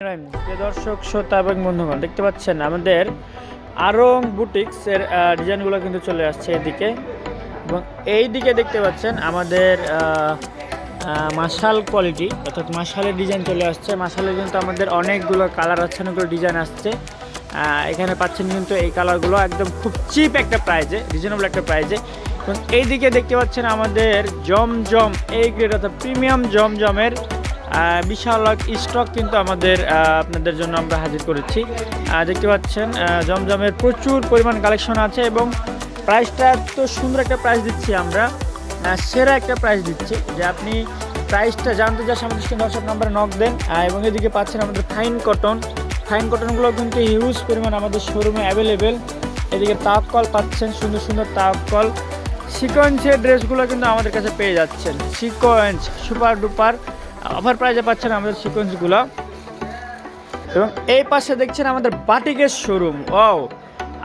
প্রিয় দর্শক শ্রোতা এবং বন্ধুগণ, দেখতে পাচ্ছেন আমাদের আরং বুটিক্সের ডিজাইনগুলো কিন্তু চলে আসছে এদিকে, এবং এই দিকে দেখতে পাচ্ছেন আমাদের মাশাল কোয়ালিটি অর্থাৎ মাশালের ডিজাইন চলে আসছে। মাশালের কিন্তু আমাদের অনেকগুলো কালার আছে, অনেকগুলো ডিজাইন আসছে। এখানে পাচ্ছেন কিন্তু এই কালারগুলো একদম খুব চিপ একটা প্রাইজে, রিজনেবল একটা প্রাইজে। এবং এই দিকে দেখতে পাচ্ছেন আমাদের জমজম এই গ্রেড অর্থাৎ প্রিমিয়াম জমজমের বিশাল স্টক কিন্তু আমাদের আপনাদের জন্য আমরা হাজির করেছি। দেখতে পাচ্ছেন জমজমের প্রচুর পরিমাণ কালেকশন আছে এবং প্রাইসটা এত সুন্দর একটা প্রাইস দিচ্ছি আমরা, সেরা একটা প্রাইস দিচ্ছি যে আপনি প্রাইসটা জানতে চান আমাদের স্ক্রিন হোয়াটসঅ্যাপ নাম্বারে নক দেন। এবং এদিকে পাচ্ছেন আমাদের ফাইন কটনগুলো কিন্তু হিউজ পরিমাণ আমাদের শোরুমে অ্যাভেলেবেল। এদিকে তাওয়াক্কল পাচ্ছেন, সুন্দর সুন্দর তাওয়াক্কল সিকোয়েন্সের ড্রেসগুলো কিন্তু আমাদের কাছে পেয়ে যাচ্ছেন। সিকোয়েন্স সুপার ডুপার অফার প্রাইসে পাচ্ছেন আমাদের সিকোয়েন্সগুলো। এবং এই পাশে দেখছেন আমাদের বাটিকের শোরুম।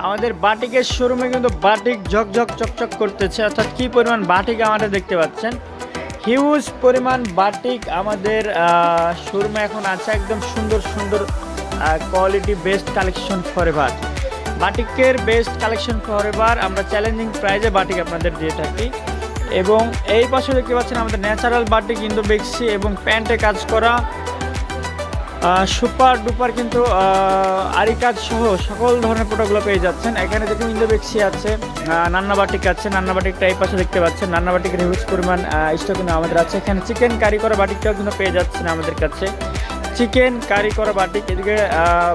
আমাদের বাটিকের শোরুমে কিন্তু বাটিক ঝকঝক চকচক করতেছে, অর্থাৎ কী পরিমাণ বাটিক আমাদের দেখতে পাচ্ছেন। হিউজ পরিমাণ বাটিক আমাদের শোরুমে এখন আছে, একদম সুন্দর সুন্দর কোয়ালিটি বেস্ট কালেকশন ফরএভার। বাটিকের বেস্ট কালেকশন ফরএভার আমরা চ্যালেঞ্জিং প্রাইজে বাটিক আপনাদের দিয়ে থাকি। এবং এই পাশে দেখতে পাচ্ছেন আমাদের ন্যাচারাল বাটিক ইন্দো বেক্সি এবং প্যান্টে কাজ করা সুপার ডুপার কিন্তু আরি কাজ সহ সকল ধরনের প্রোডাক্টগুলো পেয়ে যাচ্ছেন। এখানে দেখুন ইন্দো বেক্সি আছে, নান্না বাটিক আছে। নান্না বাটিকটা এই পাশে দেখতে পাচ্ছেন, নান্না বাটিকের হিউজ পরিমাণ স্টক কিন্তু আমাদের আছে। এখানে চিকেন কারি করা বাটিকটাও কিন্তু পেয়ে যাচ্ছেন আমাদের কাছে, চিকেন কারি করা বাটিক। এদিকে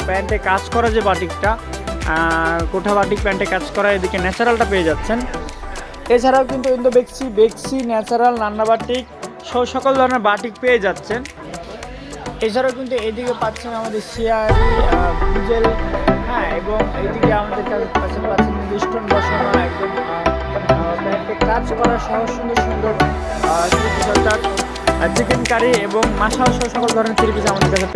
প্যান্টে কাজ করা যে বাটিকটা, কোঠা বাটিক প্যান্টে কাজ করা, এদিকে ন্যাচারালটা পেয়ে যাচ্ছেন। এছাড়াও কিন্তু ইন্দো বেক্সি ন্যাচারাল নান্না বাটিক সকল ধরনের বাটিক পেয়ে যাচ্ছেন। এছাড়াও কিন্তু এইদিকে পাচ্ছেন আমাদের শিয়ারি গুজেল, এবং এইদিকে আমাদের পাচ্ছেন স্টোন বসানো একদম প্যান্টে কাজ করা সহ সুন্দর সুন্দর অর্থাৎ চিকেন কারি এবং মাশাল সহ সকল ধরনের থ্রি পিস আমাদের কাছে